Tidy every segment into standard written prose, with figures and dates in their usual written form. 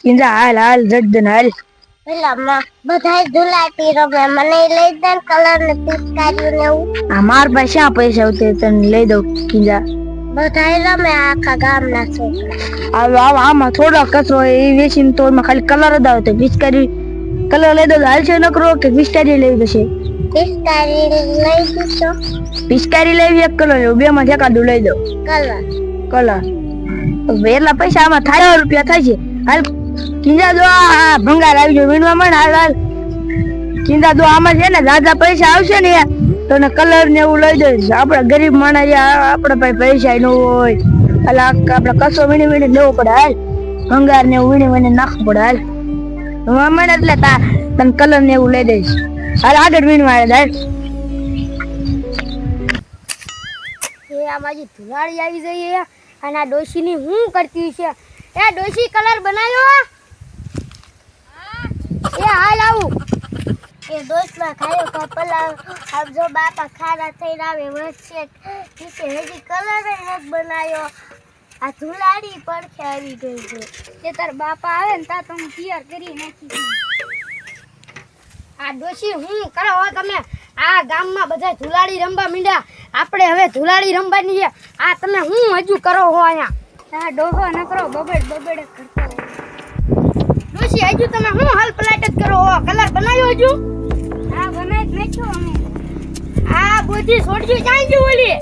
કિંજા હાલ હાલ જડદન હાલ. પેલા બધાય ધુલાટી રમે મને લઈ દે કલર ને પિચકારી ને એવું. આ માર પાસે શા પૈસા આવતે તને લઈ દઉં કિંજા. બધાય રમે આખા ગામના છોકરા. આમાં થોડો કચરો એ વેચીને તો એમાં ખાલી કલર જ આવે તો પિચકારી કલર લઈ દો હાલ છે નકરો કે પિચકારી લઈ દેશે. પિચકારી લઈ દીધો. પિચકારી લેવી એક કલર લેવું બે માં એકાદું લઈ દો. કલર એટલા પૈસા આમાં થાય રૂપિયા થાય છે. હાલ કિંજા જો આ ભંગાર આવી ગયો વીણવા માં હાલ હાલ કિંજા જો આમાં છે ને દાદા પૈસા આવશે ને તો ને કલર ને એવું લઈ દઈશ. આપડે ગરીબ માણસ આપડે પાસે પૈસા ન હોય એટલે આપડે કસો વીણી વીણી લેવો પડે. હાલ ભંગાર ને એવું વીણી વીણી નાખવું પડે. હાલ મને એટલે તને કલર ને એવું લઈ દઈશ. હાલ આગળ વીણવા હાલ. આ બાજુ ધુલાડી આવી જઈએ અને આ ડોશીની હું કરતી છે. એ ડોશી કલર બનાવ્યો? એ હાલ આવું. એ દોસ્તમાં ખાયો કપલા આવજો બાપા ખારા થઈને આવે વચ્ચે નીચે હજી કલર નથી બનાવ્યો. આ ધુલાડી પડખે આવી ગઈ છે. એ તાર બાપા આવે ને તા તમે તૈયાર કરી નાખી. આ ડોશી હું કરો હો તમે? આ ગામમાં બધા ધુલાડી રમવા મીંડ્યા. આપણે હવે ધુલાડી રમવાની છે. આ તમે હું હજુ કરો હો અહીંયા? આ ડોહો ન કરો બબડ બબડ કરતો. ડોશી હજુ તમે હું હાલ પલાટ જ કરો હો? કલર બનાવ્યો હજુ? હા બનાવી જ નાખ્યો અમે. આ બધી છોડ્યું ક્યાં ગયું ઓલી?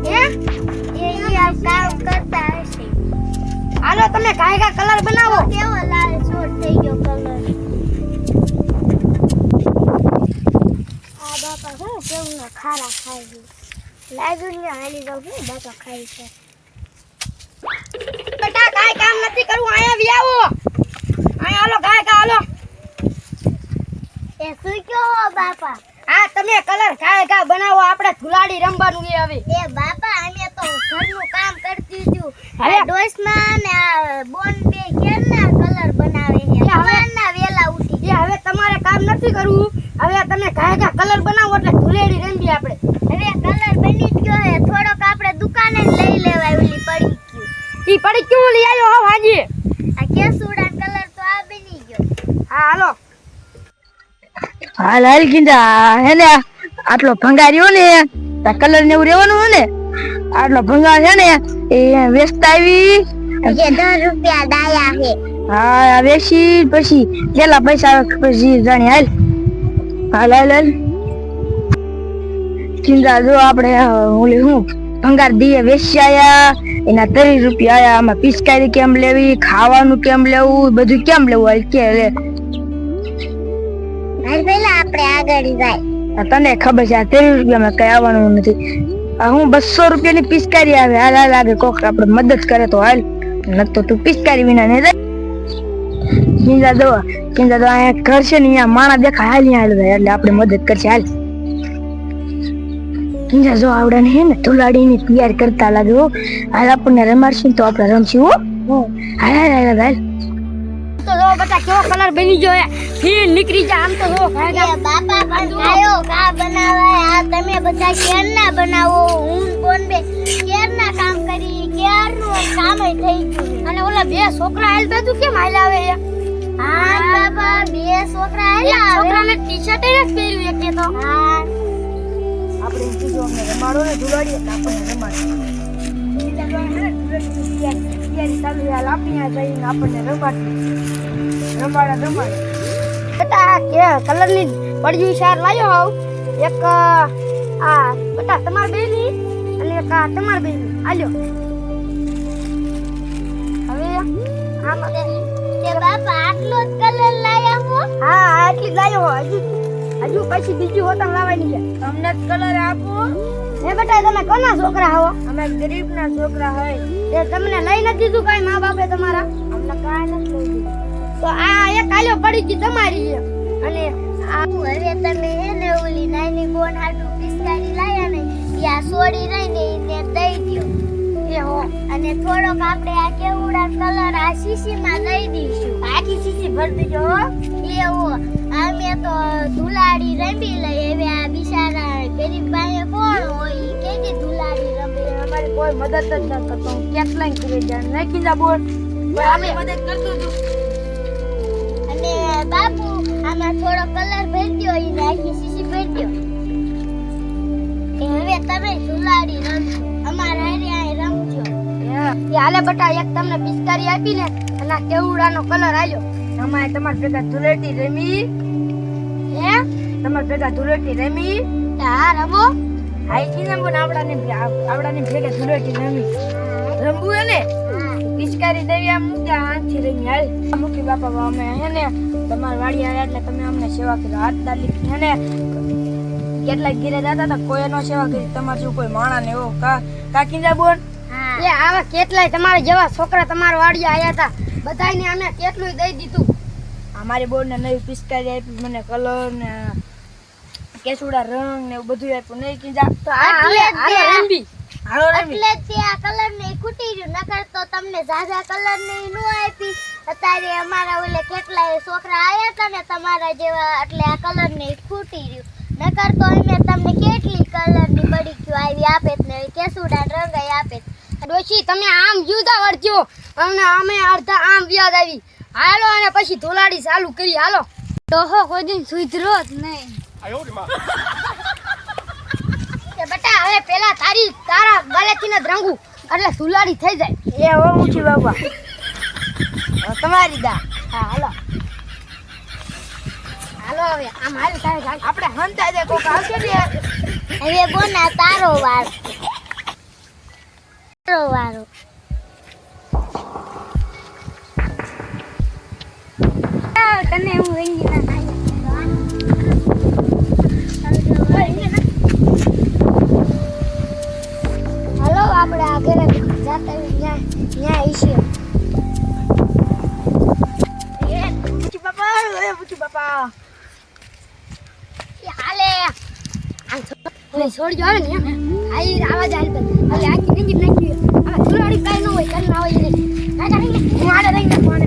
એ આ કામ કરતા હશે. હાલો તમે કાયગા કલર બનાવો. કેવો લાલ છોડ થઈ ગયો કલર. બાપા હું કેવું ના ખારા ખાઈ ગયું લાગ્યું ને હાલી જાવ હું બાપા ખાઈ છે. બેટા કાઈ કામ નથી કરવું અહીંયા વી આવો. અહીંયા હાલો ગાય કા હાલો. એ શું કયો બાપા? આ તમે કલર કાય બનાવો આપણે ધુલાડી રમવાનું છે હવે. એ બાપા અમે તો ઘરનું કામ કરતી છું. હવે ડોસમાં ને બોન બે કેરના કલર બનાવે છે. હવારના વેલા ઉઠી. એ હવે તમારે કામ નથી કરવું. હવે તમે કાયગા કલર બનાવો એટલે ધુલેડી રંગી આપણે. હવે કલર બની ગયો હે થોડોક આપણે દુકાને લઈ લેવાય ઓલી પડી ગયું. ઈ પડી ગયું લઈ આવ્યો હો હાજી. આ કેસુડા કલર તો આ બની ગયો. હા હાલો. હાલ હાલ કિંજા હે ને આટલો ભંગાર રહ્યો ને તા કલર ને એવું રહેવાનું હોય ને આટલો ભંગાર છે ને એ વેચતા આવી જે 10 રૂપિયા દાયા હે. હા વેચી પછી કેટલા પૈસા આવે પછી જાણી. હાલ હાલ હાલ હાલ કિંજા જો આપણે ઓલી હું ભંગાર દીએ વેચી આયા એના 30 રૂપિયા આયા. આમાં પિચકારી કેમ લેવી ખાવાનું કેમ લેવું બધું કેમ લેવું હાલ કે લે. હાલ પેલા આપણે આગળ જાય. તને ખબર છે આ 30 રૂપિયામાં કઈ આવવાનું નથી. હું 200 રૂપિયાની પિચકારી આવે. હાલ હાલ આગળ કોક આપણે મદદ કરે તો હાલ ન તો તું પિચકારી વિના ને કિંજા દો અહીંયા ઘર છે ને અહીંયા માણા દેખાય. હાલ હાલ એટલે આપણે મદદ કરશે. હાલ કિંજા જો આવડા ને હે ને ધુલાડીની તૈયાર કરતા લાગ્યો. હાલ આપણને રમાડશું તો આપણે રમશું હો. હાલ હાલ હાલ હાલ તો જો બટા કેવો કલર બની ગયો હે. ફીણ નીકળી જા આમ તો જો બાપા બનાયો કા બનાવે. આ તમે બધા કેરના બનાવો. હું કોણ બે કેરના કામ કરી કેરનું કામ થઈ ગયું. અને ઓલા બે છોકરા હાલ બધું કેમ હાલ આવે હે? હા બાપા બે છોકરા હાલ આવે. છોકરાને ટી-શર્ટ જ પહેર્યું એક તો. હા આપણે કીધું અમને રમાડો ને ધુલાડી એટલે આપણને રમાડે. બીજા તો હે તૈયારી ચાલુ હાલ આપીયા જઈને આપણને રમાડે. બેટા કે કલરની પડ્યું શાર લાયો આવ. એક આ બેટા તમાર બેની અને એક આ તમાર બેની આલ્યો. હવે આમ કે બાપા આટલો જ કલર લાયા હો? હા આટલી જ લાયો હો. હજુ પછી બીજી હોતમ લાવવાની છે. અમને કલર આપો. હે બેટા તમે કોના છોકરા હો? અમે ગરીબના છોકરા હોય. તે તમને લઈ નથી દીધું કાઈ મા બાપે તમારા? અમને કાઈ નથી લઈ દીધું. તો આ એક આલ્યો પડી ગઈ તમારી છે. અને આ હવે તમે હે ને ઓલી નાની બોન હાટુ પિચકારી લાયા ને યા સોડી રહી ને એને દઈ દ્યો. એ હો અને થોડોક આપણે આ કેવડા કલર આ શીશીમાં લઈ દઈશું. આખી શીશી ભરી દેજો હો. એવો અમે તો ધુલાડી રમી લઈ. હવે આ બિચારા ગરીબ ભાઈ કોણ હોય ઈ કેજી ધુલાડી રમે. અમારી કોઈ મદદ જ ન કરતો. કેટલાય કરી જાય ને કિંજા બોલ. આપણે મદદ કરતું હતું. અને બાપુ આમાં થોડો કલર ભરી દ્યો ઈ આખી સીસી ભરી દ્યો. કે હવે તમે ઝુલાડી રમજો અમારા હારે આ રમજો. એ હાલે બટા એક તમને પિચકારી આપી ને અને આ કેવડાનો કલર આલ્યો. અમારે તમાર ભેગા ધૂળેટી રમી. હે તમાર ભેગા ધૂળેટી રમી. હા રમો. હાઈ કી ને પણ આવડાને ભેગા ધૂળેટી રમી. રમવું હે ને પિચકારી દેવી આમ મૂક્યા હાથથી રમી હાલ મૂકી બાપા અમે હે ને તમારી વાડી આવ્યા એટલે તમે અમને સેવા કરી હાથ દાલી હે ને કેટલાક ઘીરે જતા હતા કોઈ નો સેવા કરી તમારે જો કોઈ માણા ને એવો કાકીજા બોન એ આવા કેટલાય તમારા જેવા છોકરા તમારા વાડીએ આયા હતા બધાયને અમે કેટલું દઈ દીધું. અમારી બોન ને નવી પિચકારી આપી મને કલર ને કેસુડા રંગ ને એવું બધું આપ્યું નહીં કીધા તો એટલે હાલો રમી હાલો રમી એટલે તે આ કલર ને ખૂટી રહ્યું નકર તો તમને ઝાઝા કલર ને નો આપી. અત્યારે અમારા ઓલે કેટલાય છોકરા આયા હતા ને તમારા જેવા એટલે આ કલર ને ખૂટી રહ્યું નકર તો અમે તમને કેટલી કલર ની બડીક્યું આવી આપે ને કેસુડા રંગ આપે. ડોશી તમે આમ જુદા વળજો અમને અમે અડધા આમ વ્યાજ આવી હાલો અને પછી ધોલાડી ચાલુ કરી હાલો. ડોહો કોઈ દિન સુધરો જ નહીં. એ બેટા હવે પેલા તારા ગલેથી ને રંગું એટલે ધુલાડી થઈ જાય. એ હો મૂકી બાપા તમારી દા હા હાલો હાલો હવે આમ હાલ તારે આપણે હંતા દે કોક આવશે ને હવે બોના તારો વારો તને હું રંગી ના હાલો આપણે આગળ જાતા ન્યા ઈશ્યો મૂકી બાપા હાલે આ છોડજો આવે ને આઈ આવાજ હાલ બસ હાલે આખી નીંગી નાખી આ ધુલાડી કાઈ ન હોય કર ના હોય ને કાકા નીંગી હું આડે લઈ ના કોણે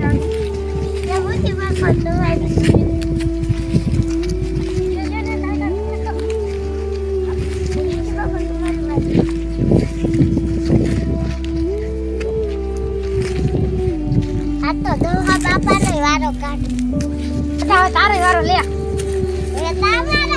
એ મોટી બાપા તો આવી આ તો દોહા બાપાનો વારો કાઢ હવે તારો વારો લે એ તારો વારો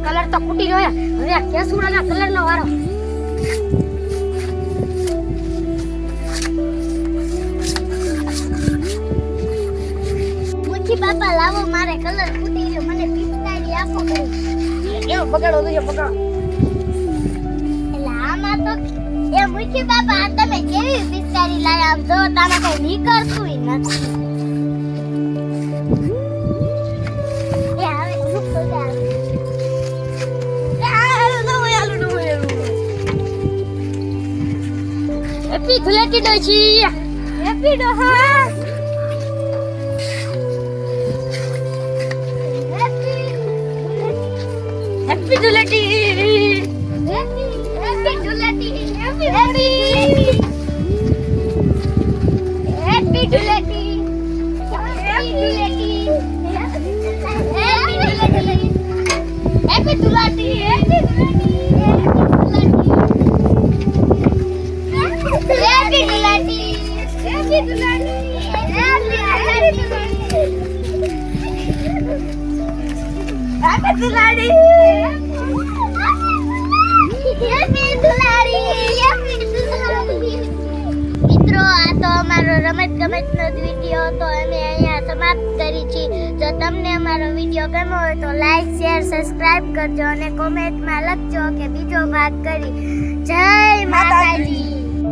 કલર તો ફૂટી ગયો હવે કેસુડાના કલર નો વારો બાપા લાવો મારે કલર ફૂટી ગયો મને પિચકારી આપો એવો બગાડો તો બગાડો એટલે આમાં તો એ મુખી બાપા આ તમે કેવી પિચકારી લાયા આમ જો તારે કઈ નીકળતું નથી એ હવે મૂકો જા હેપી ધુલેટી ડોશી હેપી ડોહા happy Dhuleti happy Dhuleti happy Dhuleti happy Dhuleti મિત્રો આ તો અમારો રમત ગમતનો વિડીયો તો અમે અહીંયા સમાપ્ત કરી છે. જો તમને અમારો વિડીયો ગમ્યો હોય તો લાઈક શેર સબસ્ક્રાઇબ કરજો અને કોમેન્ટમાં લખજો કે બીજો ભાગ કરી. જય માતાજી.